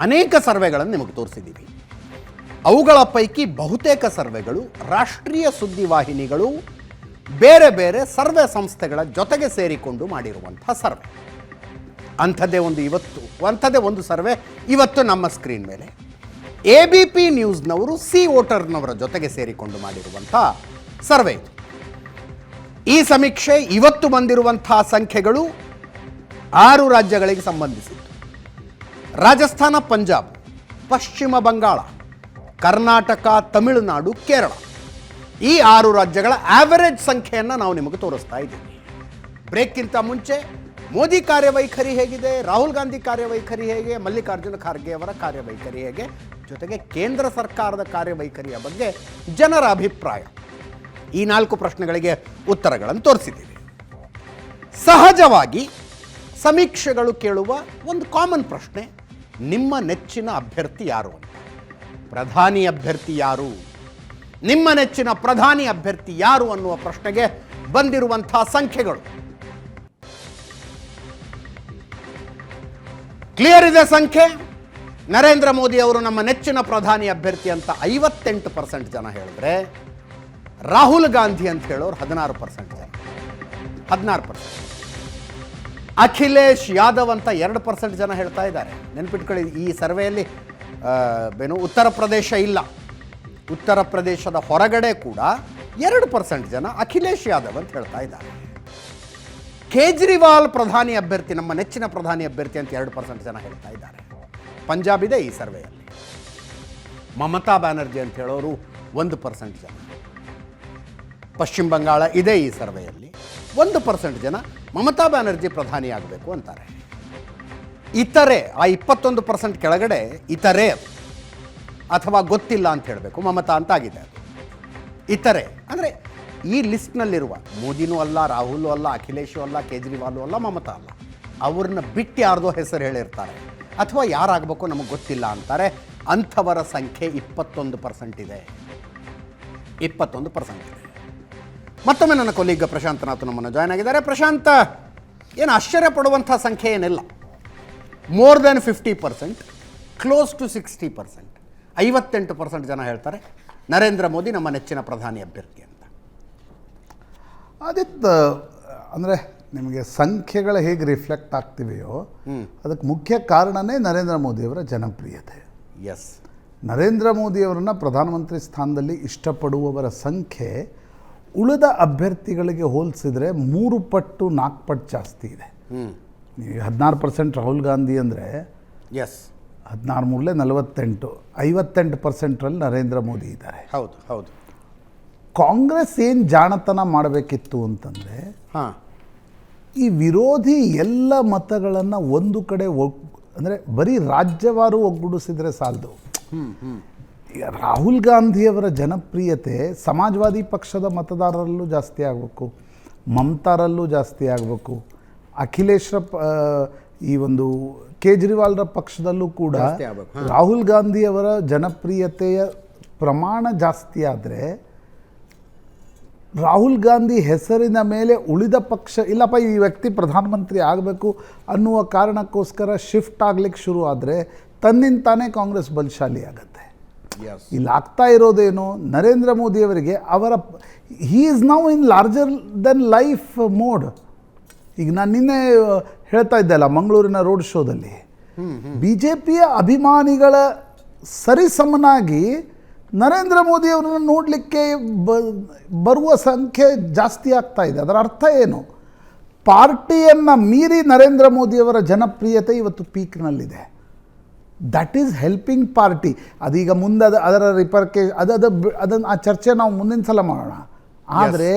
ಅನೇಕ ಸರ್ವೆಗಳನ್ನು ನಿಮಗೆ ತೋರಿಸಿದ್ದೀವಿ. ಅವುಗಳ ಪೈಕಿ ಬಹುತೇಕ ಸರ್ವೆಗಳು ರಾಷ್ಟ್ರೀಯ ಸುದ್ದಿವಾಹಿನಿಗಳು ಬೇರೆ ಬೇರೆ ಸರ್ವೆ ಸಂಸ್ಥೆಗಳ ಜೊತೆಗೆ ಸೇರಿಕೊಂಡು ಮಾಡಿರುವಂಥ ಸರ್ವೆ. ಅಂಥದ್ದೇ ಒಂದು ಸರ್ವೆ ಇವತ್ತು ನಮ್ಮ ಸ್ಕ್ರೀನ್ ಮೇಲೆ ABP ನ್ಯೂಸ್ನವರು ಸಿ ವೋಟರ್ನವರ ಜೊತೆಗೆ ಸೇರಿಕೊಂಡು ಮಾಡಿರುವಂಥ ಸರ್ವೆ ಇದು. ಈ ಸಮೀಕ್ಷೆ ಇವತ್ತು ಬಂದಿರುವಂಥ ಸಂಖ್ಯೆಗಳು 6 ರಾಜ್ಯಗಳಿಗೆ ಸಂಬಂಧಿಸಿದ್ದು. ರಾಜಸ್ಥಾನ, ಪಂಜಾಬ್, ಪಶ್ಚಿಮ ಬಂಗಾಳ, ಕರ್ನಾಟಕ, ತಮಿಳುನಾಡು, ಕೇರಳ ಈ 6 ರಾಜ್ಯಗಳ ಆವರೇಜ್ ಸಂಖ್ಯೆಯನ್ನು ನಾವು ನಿಮಗೆ ತೋರಿಸ್ತಾ ಇದ್ದೀವಿ. ಬ್ರೇಕ್ಗಿಂತ ಮುಂಚೆ ಮೋದಿ ಕಾರ್ಯವೈಖರಿ ಹೇಗಿದೆ, ರಾಹುಲ್ ಗಾಂಧಿ ಕಾರ್ಯವೈಖರಿ ಹೇಗೆ, ಮಲ್ಲಿಕಾರ್ಜುನ ಖರ್ಗೆ ಅವರ ಕಾರ್ಯವೈಖರಿ ಹೇಗೆ, ಜೊತೆಗೆ ಕೇಂದ್ರ ಸರ್ಕಾರದ ಕಾರ್ಯವೈಖರಿಯ ಬಗ್ಗೆ ಜನರ ಅಭಿಪ್ರಾಯ, ಈ 4 ಪ್ರಶ್ನೆಗಳಿಗೆ ಉತ್ತರಗಳನ್ನು ತೋರಿಸಿದ್ದೀವಿ. ಸಹಜವಾಗಿ ಸಮೀಕ್ಷೆಗಳು ಕೇಳುವ ಒಂದು ಕಾಮನ್ ಪ್ರಶ್ನೆ, ನಿಮ್ಮ ನೆಚ್ಚಿನ ಅಭ್ಯರ್ಥಿ ಯಾರು ಅಂತ. ಪ್ರಧಾನಿ ಅಭ್ಯರ್ಥಿ ಯಾರು, ನಿಮ್ಮ ನೆಚ್ಚಿನ ಪ್ರಧಾನಿ ಅಭ್ಯರ್ಥಿ ಯಾರು ಅನ್ನುವ ಪ್ರಶ್ನೆಗೆ ಬಂದಿರುವಂಥ ಸಂಖ್ಯೆಗಳು ಕ್ಲಿಯರ್ ಇದೆ. ಸಂಖ್ಯೆ ನರೇಂದ್ರ ಮೋದಿ ಅವರು ನಮ್ಮ ನೆಚ್ಚಿನ ಪ್ರಧಾನಿ ಅಭ್ಯರ್ಥಿ ಅಂತ 58% ಜನ ಹೇಳಿದ್ರೆ, ರಾಹುಲ್ ಗಾಂಧಿ ಅಂತ ಹೇಳೋರು 16% ಜನ, 16%. ಅಖಿಲೇಶ್ ಯಾದವ್ ಅಂತ 2% ಜನ ಹೇಳ್ತಾ ಇದ್ದಾರೆ. ನೆನ್ಪಿಟ್ಕೊಳ್ಳಿ, ಈ ಸರ್ವೆಯಲ್ಲಿ ಉತ್ತರ ಪ್ರದೇಶ ಇಲ್ಲ, ಉತ್ತರ ಪ್ರದೇಶದ ಹೊರಗಡೆ ಕೂಡ 2% ಜನ ಅಖಿಲೇಶ್ ಯಾದವ್ ಅಂತ ಹೇಳ್ತಾ ಇದ್ದಾರೆ. ಕೇಜ್ರಿವಾಲ್ ಪ್ರಧಾನಿ ಅಭ್ಯರ್ಥಿ, ನಮ್ಮ ನೆಚ್ಚಿನ ಪ್ರಧಾನಿ ಅಭ್ಯರ್ಥಿ ಅಂತ 2% ಜನ ಹೇಳ್ತಾ ಇದ್ದಾರೆ. ಪಂಜಾಬ್ ಇದೆ ಈ ಸರ್ವೆಯಲ್ಲಿ. ಮಮತಾ ಬ್ಯಾನರ್ಜಿ ಅಂತ ಹೇಳೋರು 1% ಜನ. ಪಶ್ಚಿಮ ಬಂಗಾಳ ಇದೆ ಈ ಸರ್ವೆಯಲ್ಲಿ. 1% ಜನ ಮಮತಾ ಬ್ಯಾನರ್ಜಿ ಪ್ರಧಾನಿ ಆಗಬೇಕು ಅಂತಾರೆ. ಇತರೆ, ಆ 21% ಕೆಳಗಡೆ ಇತರೆ ಅಥವಾ ಗೊತ್ತಿಲ್ಲ ಅಂತ ಹೇಳಬೇಕು, ಮಮತಾ ಅಂತ ಆಗಿದೆ ಅದು. ಇತರೆ ಅಂದರೆ ಈ ಲಿಸ್ಟ್ನಲ್ಲಿರುವ ಮೋದಿನೂ ಅಲ್ಲ, ರಾಹುಲು ಅಲ್ಲ, ಅಖಿಲೇಶು ಅಲ್ಲ, ಕೇಜ್ರಿವಾಲು ಅಲ್ಲ, ಮಮತಾ ಅಲ್ಲ, ಅವ್ರನ್ನ ಬಿಟ್ಟು ಯಾರ್ದೋ ಹೆಸರು ಹೇಳಿರ್ತಾರೆ ಅಥವಾ ಯಾರಾಗಬೇಕು ನಮಗೆ ಗೊತ್ತಿಲ್ಲ ಅಂತಾರೆ. ಅಂಥವರ ಸಂಖ್ಯೆ 21% ಇದೆ. 21% ಇದೆ. ಮತ್ತೊಮ್ಮೆ ನನ್ನ ಕೊಲೀಗ ಪ್ರಶಾಂತ್ ನಾಥ್ ನಮ್ಮನ್ನು ಜಾಯ್ನ್ ಆಗಿದ್ದಾರೆ. ಪ್ರಶಾಂತ್, ಏನು ಆಶ್ಚರ್ಯ ಪಡುವಂಥ ಸಂಖ್ಯೆ ಏನಿಲ್ಲ. ಮೋರ್ ದೆನ್ 50%, ಕ್ಲೋಸ್ ಟು 60%, 58% ಜನ ಹೇಳ್ತಾರೆ ನರೇಂದ್ರ ಮೋದಿ ನಮ್ಮ ನೆಚ್ಚಿನ ಪ್ರಧಾನಿ ಅಭ್ಯರ್ಥಿ ಅಂತ. ಅಂದರೆ ನಿಮಗೆ ಸಂಖ್ಯೆಗಳು ಹೇಗೆ ರಿಫ್ಲೆಕ್ಟ್ ಆಗ್ತಿವೆಯೋ ಅದಕ್ಕೆ ಮುಖ್ಯ ಕಾರಣನೇ ನರೇಂದ್ರ ಮೋದಿಯವರ ಜನಪ್ರಿಯತೆ. ಎಸ್, ನರೇಂದ್ರ ಮೋದಿಯವರನ್ನು ಪ್ರಧಾನಮಂತ್ರಿ ಸ್ಥಾನದಲ್ಲಿ ಇಷ್ಟಪಡುವವರ ಸಂಖ್ಯೆ ಉಳಿದ ಅಭ್ಯರ್ಥಿಗಳಿಗೆ ಹೋಲಿಸಿದರೆ 3 ಪಟ್ಟು 4 ಪಟ್ಟು ಜಾಸ್ತಿ ಇದೆ. 16% ರಾಹುಲ್ ಗಾಂಧಿ ಅಂದರೆ ಎಸ್, 16 48, 58% ನರೇಂದ್ರ ಮೋದಿ ಇದ್ದಾರೆ. ಹೌದು ಹೌದು. ಕಾಂಗ್ರೆಸ್ ಏನು ಜಾಣತನ ಮಾಡಬೇಕಿತ್ತು ಅಂತಂದರೆ, ಈ ವಿರೋಧಿ ಎಲ್ಲ ಮತಗಳನ್ನು ಒಂದು ಕಡೆ ಅಂದರೆ ಬರೀ ರಾಜ್ಯವಾರು ಒಗ್ಗೂಡಿಸಿದರೆ ಸಾಲದು. ರಾಹುಲ್ ಗಾಂಧಿಯವರ ಜನಪ್ರಿಯತೆ ಸಮಾಜವಾದಿ ಪಕ್ಷದ ಮತದಾರರಲ್ಲೂ ಜಾಸ್ತಿ ಆಗಬೇಕು, ಮಮತಾರಲ್ಲೂ ಜಾಸ್ತಿ ಆಗಬೇಕು, ಅಖಿಲೇಶ್ರ ಈ ಒಂದು ಕೇಜ್ರಿವಾಲ್ರ ಪಕ್ಷದಲ್ಲೂ ಕೂಡ ರಾಹುಲ್ ಗಾಂಧಿಯವರ ಜನಪ್ರಿಯತೆಯ ಪ್ರಮಾಣ ಜಾಸ್ತಿ ಆದರೆ, ರಾಹುಲ್ ಗಾಂಧಿ ಹೆಸರಿನ ಮೇಲೆ ಉಳಿದ ಪಕ್ಷ ಇಲ್ಲಪ್ಪ ಈ ವ್ಯಕ್ತಿ ಪ್ರಧಾನಮಂತ್ರಿ ಆಗಬೇಕು ಅನ್ನುವ ಕಾರಣಕ್ಕೋಸ್ಕರ ಶಿಫ್ಟ್ ಆಗಲಿಕ್ಕೆ ಶುರು ಆದರೆ ತನ್ನಿಂತಾನೇ ಕಾಂಗ್ರೆಸ್ ಬಲಶಾಲಿ ಆಗುತ್ತೆ. ಇಲ್ಲಿ ಆಗ್ತಾ ಇರೋದೇನು, ನರೇಂದ್ರ ಮೋದಿಯವರಿಗೆ ಅವರ he is now in larger then life mode. ಈಗ ನಾನು ನಿನ್ನೆ ಹೇಳ್ತಾ ಇದ್ದಲ್ಲ ಮಂಗಳೂರಿನ ರೋಡ್ ಶೋದಲ್ಲಿ, BJPಯ ಅಭಿಮಾನಿಗಳ ಸರಿಸಮನಾಗಿ ನರೇಂದ್ರ ಮೋದಿಯವರನ್ನು ನೋಡಲಿಕ್ಕೆ ಬರುವ ಸಂಖ್ಯೆ ಜಾಸ್ತಿ ಆಗ್ತಾ ಇದೆ. ಅದರ ಅರ್ಥ ಏನು? ಪಾರ್ಟಿಯನ್ನು ಮೀರಿ ನರೇಂದ್ರ ಮೋದಿಯವರ ಜನಪ್ರಿಯತೆ ಇವತ್ತು ಪೀಕ್ನಲ್ಲಿದೆ. That is helping party. ಅದೀಗ ಮುಂದೆ ಅದರ ಅದನ್ನು ಆ ಚರ್ಚೆ ನಾವು ಮುಂದಿನ ಸಲ ಮಾಡೋಣ. ಆದರೆ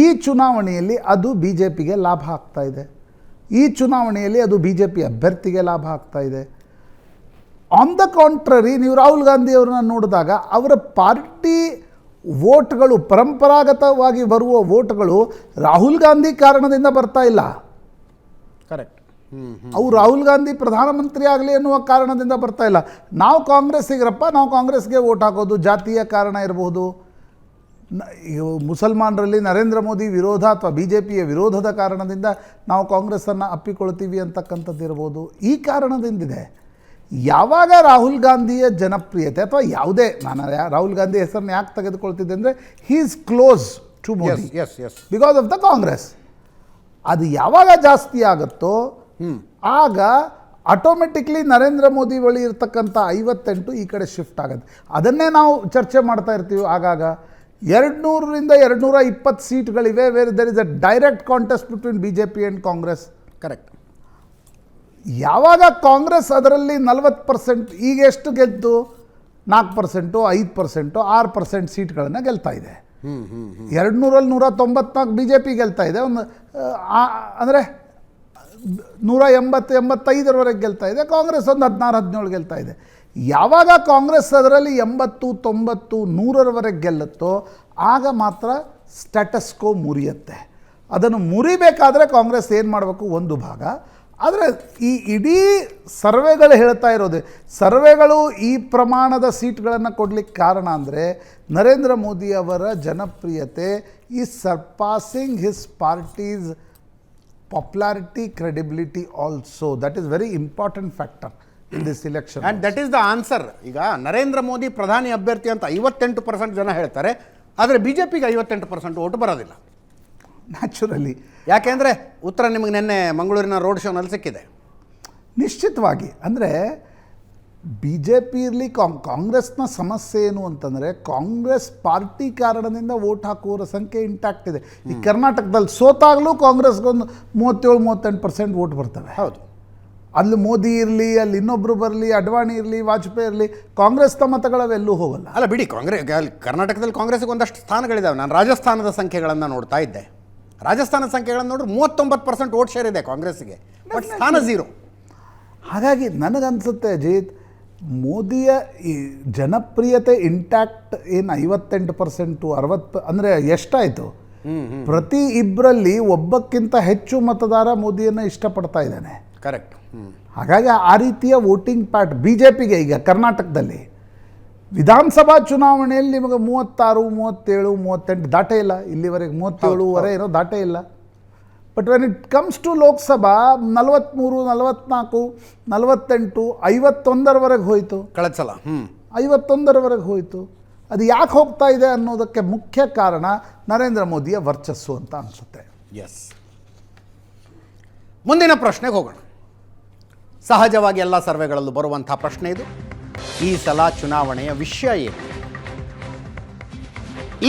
ಈ ಚುನಾವಣೆಯಲ್ಲಿ ಅದು BJPಗೆ ಲಾಭ ಆಗ್ತಾ ಇದೆ. ಈ ಚುನಾವಣೆಯಲ್ಲಿ ಅದು BJP ಅಭ್ಯರ್ಥಿಗೆ ಲಾಭ ಆಗ್ತಾ ಇದೆ. ಆನ್ ದ ಕಾಂಟ್ರರಿ, ನೀವು ರಾಹುಲ್ ಗಾಂಧಿಯವ್ರನ್ನ ನೋಡಿದಾಗ ಅವರ ಪಾರ್ಟಿ ವೋಟ್ಗಳು, ಪರಂಪರಾಗತವಾಗಿ ಬರುವ ವೋಟ್ಗಳು ರಾಹುಲ್ ಗಾಂಧಿ ಕಾರಣದಿಂದ ಬರ್ತಾ ಇಲ್ಲ. ಕರೆಕ್ಟ್. ಅವು ರಾಹುಲ್ ಗಾಂಧಿ ಪ್ರಧಾನಮಂತ್ರಿ ಆಗಲಿ ಅನ್ನುವ ಕಾರಣದಿಂದ ಬರ್ತಾ ಇಲ್ಲ. ನಾವು ಕಾಂಗ್ರೆಸ್ಸಿಗರಪ್ಪ, ನಾವು ಕಾಂಗ್ರೆಸ್ಗೆ ವೋಟ್ ಹಾಕೋದು ಜಾತಿಯ ಕಾರಣ ಇರಬಹುದು, ಮುಸಲ್ಮಾನರಲ್ಲಿ ನರೇಂದ್ರ ಮೋದಿ ವಿರೋಧ ಅಥವಾ BJPಯ ವಿರೋಧದ ಕಾರಣದಿಂದ ನಾವು ಕಾಂಗ್ರೆಸ್ಸನ್ನು ಅಪ್ಪಿಕೊಳ್ತೀವಿ ಅಂತಕ್ಕಂಥದ್ದು ಇರ್ಬೋದು. ಈ ಕಾರಣದಿಂದಿದೆ. ಯಾವಾಗ ರಾಹುಲ್ ಗಾಂಧಿಯ ಜನಪ್ರಿಯತೆ ಅಥವಾ ಯಾವುದೇ ನಾನು ರಾಹುಲ್ ಗಾಂಧಿ ಹೆಸರನ್ನು ಯಾಕೆ ತೆಗೆದುಕೊಳ್ತಿದ್ದೆ ಅಂದರೆ he is close to Modi yes yes because of the Congress. ಅದು ಯಾವಾಗ ಜಾಸ್ತಿ ಆಗುತ್ತೋ ಆಗ ಆಟೋಮೆಟಿಕ್ಲಿ ನರೇಂದ್ರ ಮೋದಿ ಬಳಿ ಇರ್ತಕ್ಕಂಥ 58 ಈ ಕಡೆ ಶಿಫ್ಟ್ ಆಗುತ್ತೆ. ಅದನ್ನೇ ನಾವು ಚರ್ಚೆ ಮಾಡ್ತಾ ಇರ್ತೀವಿ ಆಗಾಗ. 200ರಿಂದ 220 ಸೀಟ್ಗಳಿವೆ where there is a direct contest between BJP and Congress. Correct. ಯಾವಾಗ ಕಾಂಗ್ರೆಸ್ ಅದರಲ್ಲಿ 40%, ಈಗ ಎಷ್ಟು ಗೆದ್ದು 4%, 5%, 6% ಸೀಟ್ಗಳನ್ನು ಗೆಲ್ತಾ ಇದೆ. 200ರಲ್ಲಿ 194 BJP ಗೆಲ್ತಾ ಇದೆ. ಒಂದು ಅಂದರೆ 180-85ರವರೆಗೆ ಗೆಲ್ತಾ ಇದೆ. ಕಾಂಗ್ರೆಸ್ ಒಂದು 16-17 ಗೆಲ್ತಾ ಇದೆ. ಯಾವಾಗ ಕಾಂಗ್ರೆಸ್ ಅದರಲ್ಲಿ 80-90 100ರವರೆಗೆ ಗೆಲ್ಲುತ್ತೋ ಆಗ ಮಾತ್ರ ಸ್ಟ್ಯಾಟಸ್ಕೋ ಮುರಿಯುತ್ತೆ. ಅದನ್ನು ಮುರಿಬೇಕಾದ್ರೆ ಕಾಂಗ್ರೆಸ್ ಏನು ಮಾಡಬೇಕು, ಒಂದು ಭಾಗ. ಆದರೆ ಈ ಇಡೀ ಸರ್ವೆಗಳು ಹೇಳ್ತಾ ಇರೋದು, ಸರ್ವೆಗಳು ಈ ಪ್ರಮಾಣದ ಸೀಟ್ಗಳನ್ನು ಕೊಡಲಿಕ್ಕೆ ಕಾರಣ ಅಂದರೆ ನರೇಂದ್ರ ಮೋದಿ ಅವರ ಜನಪ್ರಿಯತೆ is surpassing his party's popularity, credibility also. That is very important factor in this election. And that is the answer. ಈಗ ನರೇಂದ್ರ ಮೋದಿ ಪ್ರಧಾನಿ ಅಭ್ಯರ್ಥಿ ಅಂತ 58% ಜನ ಹೇಳ್ತಾರೆ, ಆದರೆ BJPಗೆ 58% ಓಟು ಬರೋದಿಲ್ಲ. ನ್ಯಾಚುರಲಿ. ಯಾಕೆಂದರೆ ಉತ್ತರ ನಿಮಗೆ ನಿನ್ನೆ ಮಂಗಳೂರಿನ ರೋಡ್ ಶೋನಲ್ಲಿ ಸಿಕ್ಕಿದೆ. ನಿಶ್ಚಿತವಾಗಿ. ಅಂದರೆ BJP ಇರಲಿ ಕಾಂಗ್ರೆಸ್ನ ಸಮಸ್ಯೆ ಏನು ಅಂತಂದರೆ ಕಾಂಗ್ರೆಸ್ ಪಾರ್ಟಿ ಕಾರಣದಿಂದ ವೋಟ್ ಹಾಕುವವರ ಸಂಖ್ಯೆ ಇಂಟ್ಯಾಕ್ಟ್ ಇದೆ. ಈ ಕರ್ನಾಟಕದಲ್ಲಿ ಸೋತಾಗಲೂ ಕಾಂಗ್ರೆಸ್ಗೊಂದು 37-38% ವೋಟ್ ಬರ್ತವೆ. ಹೌದು. ಅಲ್ಲಿ ಮೋದಿ ಇರಲಿ, ಅಲ್ಲಿ ಇನ್ನೊಬ್ಬರು ಬರಲಿ, ಅಡ್ವಾಣಿ ಇರಲಿ, ವಾಜಪೇಯಿ ಇರಲಿ, ಕಾಂಗ್ರೆಸ್ನ ಮತಗಳವೆಲ್ಲೂ ಹೋಗಲ್ಲ. ಅಲ್ಲ ಬಿಡಿ, ಕರ್ನಾಟಕದಲ್ಲಿ ಕಾಂಗ್ರೆಸ್ಗೆ ಒಂದಷ್ಟು ಸ್ಥಾನಗಳಿದ್ದಾವೆ. ನಾನು ರಾಜಸ್ಥಾನದ ಸಂಖ್ಯೆಗಳನ್ನು ನೋಡ್ತಾ ಇದ್ದೆ. ರಾಜಸ್ಥಾನದ ಸಂಖ್ಯೆಗಳನ್ನು ನೋಡಿದ್ರೆ 39% ವೋಟ್ ಶೇರ್ ಇದೆ ಕಾಂಗ್ರೆಸ್ಸಿಗೆ, ಬಟ್ ಸ್ಥಾನ 0. ಹಾಗಾಗಿ ನನಗನ್ಸುತ್ತೆ ಅಜಿತ್, ಮೋದಿಯ ಈ ಜನಪ್ರಿಯತೆ ಇಂಟ್ಯಾಕ್ಟ್ ಏನು 58%, 60 ಅಂದರೆ ಎಷ್ಟಾಯಿತು? ಪ್ರತಿ ಇಬ್ಬರಲ್ಲಿ ಒಬ್ಬಕ್ಕಿಂತ ಹೆಚ್ಚು ಮತದಾರ ಮೋದಿಯನ್ನು ಇಷ್ಟಪಡ್ತಾ ಇದ್ದಾನೆ. ಕರೆಕ್ಟ್. ಹಾಗಾಗಿ ಆ ರೀತಿಯ ವೋಟಿಂಗ್ ಪ್ಯಾಟ್ BJPಗೆ ಈಗ ಕರ್ನಾಟಕದಲ್ಲಿ ವಿಧಾನಸಭಾ ಚುನಾವಣೆಯಲ್ಲಿ ನಿಮಗೆ 36, 37, 38 ದಾಟೇ ಇಲ್ಲ. ಇಲ್ಲಿವರೆಗೆ 37 ಏನೋ ದಾಟೇ ಇಲ್ಲ. But when it comes to Lok Sabha 43, 44, 48, 51ರವರೆಗೆ ಹೋಯಿತು. ಕಳೆದ ಸಲ 51ರವರೆಗೆ ಹೋಯಿತು. ಅದು ಯಾಕೆ ಹೋಗ್ತಾ ಇದೆ ಅನ್ನೋದಕ್ಕೆ ಮುಖ್ಯ ಕಾರಣ ನರೇಂದ್ರ ಮೋದಿಯ ವರ್ಚಸ್ಸು ಅಂತ ಅನಿಸುತ್ತೆ. ಎಸ್. ಮುಂದಿನ ಪ್ರಶ್ನೆಗೆ ಹೋಗೋಣ. ಸಹಜವಾಗಿ ಎಲ್ಲ ಸರ್ವೆಗಳಲ್ಲೂ ಬರುವಂಥ ಪ್ರಶ್ನೆ ಇದು. ಈ ಸಲ ಚುನಾವಣೆಯ ವಿಷಯ ಏನು?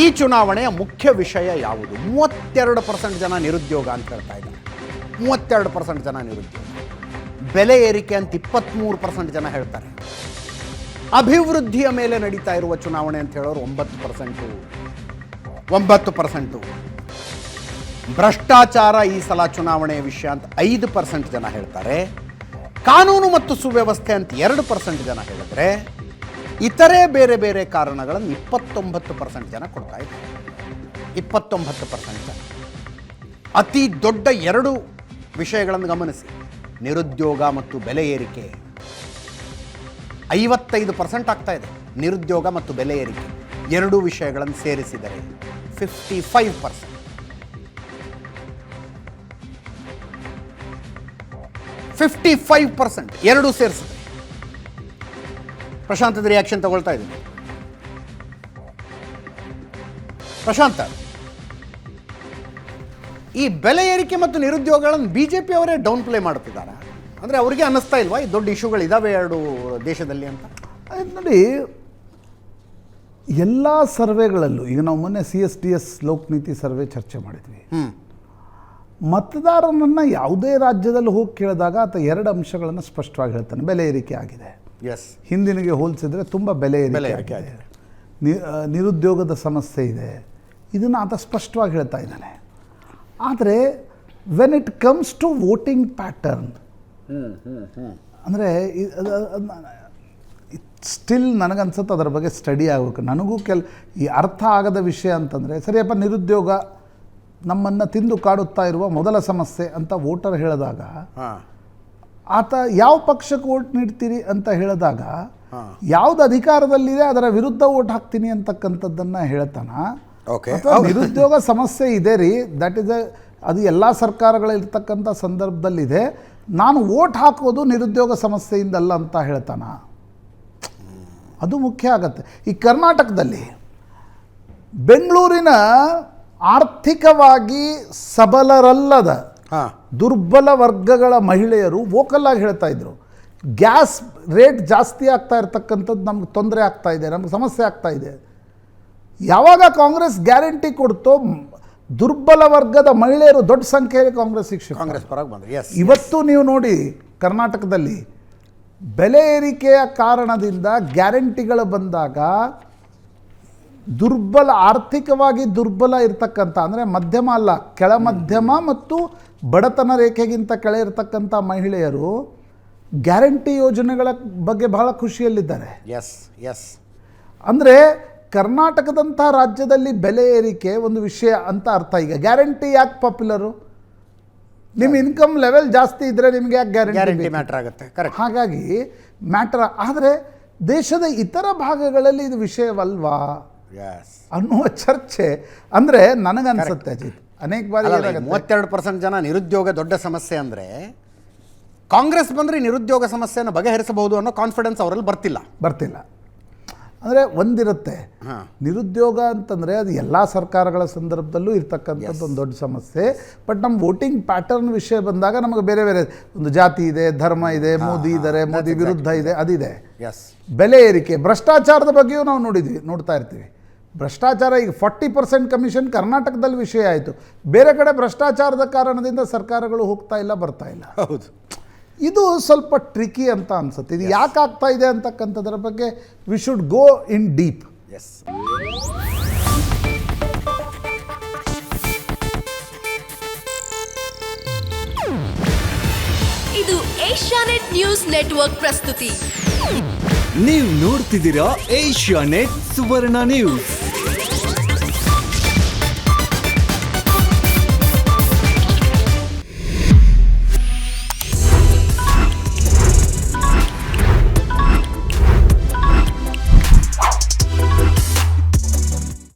ಈ ಚುನಾವಣೆಯ ಮುಖ್ಯ ವಿಷಯ ಯಾವುದು? 32% ಜನ ನಿರುದ್ಯೋಗ ಅಂತ ಹೇಳ್ತಾ ಇದ್ದಾರೆ. 32% ಜನ ನಿರುದ್ಯೋಗ. ಬೆಲೆ ಏರಿಕೆ ಅಂತ 23% ಜನ ಹೇಳ್ತಾರೆ. ಅಭಿವೃದ್ಧಿಯ ಮೇಲೆ ನಡೀತಾ ಇರುವ ಚುನಾವಣೆ ಅಂತ ಹೇಳೋರು 9%. ಭ್ರಷ್ಟಾಚಾರ ಈ ಸಲ ಚುನಾವಣೆಯ ವಿಷಯ ಅಂತ 5% ಜನ ಹೇಳ್ತಾರೆ. ಕಾನೂನು ಮತ್ತು ಸುವ್ಯವಸ್ಥೆ ಅಂತ 2% ಜನ ಹೇಳಿದ್ರೆ, ಇತರೆ ಬೇರೆ ಬೇರೆ ಕಾರಣಗಳನ್ನು 29% ಜನ ಕೊಡ್ತಾ ಇದ್ದಾರೆ. 29% ಜನ. ಅತಿ ದೊಡ್ಡ 2 ವಿಷಯಗಳನ್ನು ಗಮನಿಸಿ. ನಿರುದ್ಯೋಗ ಮತ್ತು ಬೆಲೆ ಏರಿಕೆ 55% ಆಗ್ತಾ ಇದೆ. ನಿರುದ್ಯೋಗ ಮತ್ತು ಬೆಲೆ ಏರಿಕೆ 2 ವಿಷಯಗಳನ್ನು ಸೇರಿಸಿದರೆ 55%. 55% 2 ಸೇರಿಸಿದ್ರೆ. ಪ್ರಶಾಂತದ ರಿಯಾಕ್ಷನ್ ತಗೊಳ್ತಾ ಇದ್ದೀನಿ. ಪ್ರಶಾಂತ, ಈ ಬೆಲೆ ಏರಿಕೆ ಮತ್ತು ನಿರುದ್ಯೋಗಗಳನ್ನು BJP ಅವರೇ ಡೌನ್ ಪ್ಲೇ ಮಾಡ್ತಿದ್ದಾರೆ. ಅಂದರೆ ಅವರಿಗೆ ಅನ್ನಿಸ್ತಾ ಇಲ್ವಾ ಈ ದೊಡ್ಡ ಇಶ್ಯೂಗಳಿದ್ದಾವೆ 2 ದೇಶದಲ್ಲಿ ಅಂತ? ನೋಡಿ, ಎಲ್ಲ ಸರ್ವೆಗಳಲ್ಲೂ ಈಗ ನಾವು ಮೊನ್ನೆ CSDS ಲೋಕನೀತಿ ಸರ್ವೆ ಚರ್ಚೆ ಮಾಡಿದ್ವಿ. ಮತದಾರನನ್ನು ಯಾವುದೇ ರಾಜ್ಯದಲ್ಲಿ ಹೋಗಿ ಕೇಳಿದಾಗ ಆತ 2 ಅಂಶಗಳನ್ನು ಸ್ಪಷ್ಟವಾಗಿ ಹೇಳ್ತಾನೆ. ಬೆಲೆ ಏರಿಕೆ ಆಗಿದೆ. ಎಸ್. ಹಿಂದಿನಿಗೆ ಹೋಲಿಸಿದ್ರೆ ತುಂಬ ಬೆಲೆ ಏರಿಕೆ ಆಗಿದೆ. ನಿರುದ್ಯೋಗದ ಸಮಸ್ಯೆ ಇದೆ. ಇದನ್ನು ಆತ ಸ್ಪಷ್ಟವಾಗಿ ಹೇಳ್ತಾ ಇದ್ದಾನೆ. ಆದರೆ when it comes to voting pattern ಅಂದರೆ ಸ್ಟಿಲ್ ನನಗನ್ಸುತ್ತೆ ಅದರ ಬಗ್ಗೆ ಸ್ಟಡಿ ಆಗಬೇಕು. ನನಗೂ ಈ ಅರ್ಥ ಆಗದ ವಿಷಯ ಅಂತಂದರೆ, ಸರಿಯಪ್ಪ ನಿರುದ್ಯೋಗ ನಮ್ಮನ್ನು ತಿಂದು ಕಾಡುತ್ತಾ ಇರುವ ಮೊದಲ ಸಮಸ್ಯೆ ಅಂತ ವೋಟರ್ ಹೇಳಿದಾಗ, ಆತ ಯಾವ ಪಕ್ಷಕ್ಕೆ ವೋಟ್ ನೀಡ್ತೀರಿ ಅಂತ ಹೇಳಿದಾಗ, ಯಾವ್ದು ಅಧಿಕಾರದಲ್ಲಿದೆ ಅದರ ವಿರುದ್ಧ ವೋಟ್ ಹಾಕ್ತೀನಿ ಅಂತಕ್ಕಂಥದ್ದನ್ನು ಹೇಳ್ತಾನ. ನಿರುದ್ಯೋಗ ಸಮಸ್ಯೆ ಇದೆ ರೀ, ದಟ್ ಈಸ್ ಅದು ಎಲ್ಲ ಸರ್ಕಾರಗಳಿರ್ತಕ್ಕಂಥ ಸಂದರ್ಭದಲ್ಲಿದೆ. ನಾನು ವೋಟ್ ಹಾಕೋದು ನಿರುದ್ಯೋಗ ಸಮಸ್ಯೆಯಿಂದಲ್ಲ ಅಂತ ಹೇಳ್ತಾನ. ಅದು ಮುಖ್ಯ ಆಗತ್ತೆ. ಈ ಕರ್ನಾಟಕದಲ್ಲಿ ಬೆಂಗಳೂರಿನ ಆರ್ಥಿಕವಾಗಿ ಸಬಲರಲ್ಲದ ದುರ್ಬಲ ವರ್ಗಗಳ ಮಹಿಳೆಯರು ವೋಕಲ್ ಆಗಿ ಹೇಳ್ತಾ ಇದ್ರು, ಗ್ಯಾಸ್ ರೇಟ್ ಜಾಸ್ತಿ ಆಗ್ತಾ ಇರ್ತಕ್ಕಂಥದ್ದು ನಮ್ಗೆ ತೊಂದರೆ ಆಗ್ತಾ ಇದೆ, ನಮ್ಗೆ ಸಮಸ್ಯೆ ಆಗ್ತಾ ಇದೆ. ಯಾವಾಗ ಕಾಂಗ್ರೆಸ್ ಗ್ಯಾರಂಟಿ ಕೊಡ್ತೋ ದುರ್ಬಲ ವರ್ಗದ ಮಹಿಳೆಯರು ದೊಡ್ಡ ಸಂಖ್ಯೆಯಲ್ಲಿ ಕಾಂಗ್ರೆಸ್ ಪರವಾಗಿ ಬಂದರು. ಇವತ್ತು ನೀವು ನೋಡಿ ಕರ್ನಾಟಕದಲ್ಲಿ ಬೆಲೆ ಏರಿಕೆಯ ಕಾರಣದಿಂದ ಗ್ಯಾರಂಟಿಗಳು ಬಂದಾಗ ಆರ್ಥಿಕವಾಗಿ ದುರ್ಬಲ ಇರ್ತಕ್ಕಂಥ, ಅಂದರೆ ಮಧ್ಯಮ ಅಲ್ಲ, ಕೆಳ ಮಧ್ಯಮ ಮತ್ತು ಬಡತನ ರೇಖೆಗಿಂತ ಕೆಳ ಇರ್ತಕ್ಕಂಥ ಮಹಿಳೆಯರು ಗ್ಯಾರಂಟಿ ಯೋಜನೆಗಳ ಬಗ್ಗೆ ಬಹಳ ಖುಷಿಯಲ್ಲಿದ್ದಾರೆ. ಅಂದರೆ ಕರ್ನಾಟಕದಂಥ ರಾಜ್ಯದಲ್ಲಿ ಬೆಲೆ ಏರಿಕೆ ಒಂದು ವಿಷಯ ಅಂತ ಅರ್ಥ. ಈಗ ಗ್ಯಾರಂಟಿ ಯಾಕೆ ಪಾಪ್ಯುಲರು? ನಿಮ್ಮ ಇನ್ಕಮ್ ಲೆವೆಲ್ ಜಾಸ್ತಿ ಇದ್ದರೆ ನಿಮಗೆ ಯಾಕೆ ಗ್ಯಾರಂಟಿ ಮ್ಯಾಟರ್ ಆಗುತ್ತೆ? ಹಾಗಾಗಿ ಮ್ಯಾಟರ್. ಆದರೆ ದೇಶದ ಇತರ ಭಾಗಗಳಲ್ಲಿ ಇದು ವಿಷಯವಲ್ವಾ ಅನ್ನುವ ಚರ್ಚೆ ಅಂದರೆ ನನಗನ್ಸುತ್ತೆ ಅಜಿತ್. ಅನೇಕ ಬಾರಿ 32% ಜನ ನಿರುದ್ಯೋಗ ದೊಡ್ಡ ಸಮಸ್ಯೆ ಅಂದರೆ ಕಾಂಗ್ರೆಸ್ ಬಂದರೆ ನಿರುದ್ಯೋಗ ಸಮಸ್ಯೆಯನ್ನು ಬಗೆಹರಿಸಬಹುದು ಅನ್ನೋ ಕಾನ್ಫಿಡೆನ್ಸ್ ಅವರಲ್ಲಿ ಬರ್ತಿಲ್ಲ. ಅಂದರೆ ಒಂದಿರುತ್ತೆ, ನಿರುದ್ಯೋಗ ಅಂತಂದರೆ ಅದು ಎಲ್ಲ ಸರ್ಕಾರಗಳ ಸಂದರ್ಭದಲ್ಲೂ ಇರ್ತಕ್ಕಂಥದ್ದು ಒಂದು ದೊಡ್ಡ ಸಮಸ್ಯೆ. ಬಟ್ ನಮ್ಮ ವೋಟಿಂಗ್ ಪ್ಯಾಟರ್ನ್ ವಿಷಯ ಬಂದಾಗ ನಮಗೆ ಬೇರೆ ಬೇರೆ, ಒಂದು ಜಾತಿ ಇದೆ, ಧರ್ಮ ಇದೆ, ಮೋದಿ ಇದ್ದಾರೆ, ಮೋದಿ ವಿರುದ್ಧ ಇದೆ, ಅದಿದೆ. ಬೆಲೆ ಏರಿಕೆ, ಭ್ರಷ್ಟಾಚಾರದ ಬಗ್ಗೆಯೂ ನಾವು ನೋಡ್ತಾ ಇರ್ತೀವಿ. ಭ್ರಷ್ಟಾಚಾರ ಈಗ 40% ಕಮಿಷನ್ ಕರ್ನಾಟಕದಲ್ಲಿ ವಿಷಯ ಆಯಿತು. ಬೇರೆ ಕಡೆ ಭ್ರಷ್ಟಾಚಾರದ ಕಾರಣದಿಂದ ಸರ್ಕಾರಗಳು ಹೋಗ್ತಾ ಇಲ್ಲ, ಬರ್ತಾ ಇಲ್ಲ. ಹೌದು, ಇದು ಸ್ವಲ್ಪ ಟ್ರಿಕಿ ಅಂತ ಅನ್ಸುತ್ತೆ. ಇದು ಯಾಕೆ ಆಗ್ತಾ ಇದೆ ಅಂತಕ್ಕಂಥದ್ರ ಬಗ್ಗೆ we should go in deep. ಇದು ಏಷ್ಯಾನೆಟ್ ನ್ಯೂಸ್ ನೆಟ್ವರ್ಕ್ ಪ್ರಸ್ತುತಿ. ನೀವು ನೋಡ್ತಿದ್ದೀರಾ ಏಷ್ಯಾನೆಟ್ ಸುವರ್ಣ ನ್ಯೂಸ್.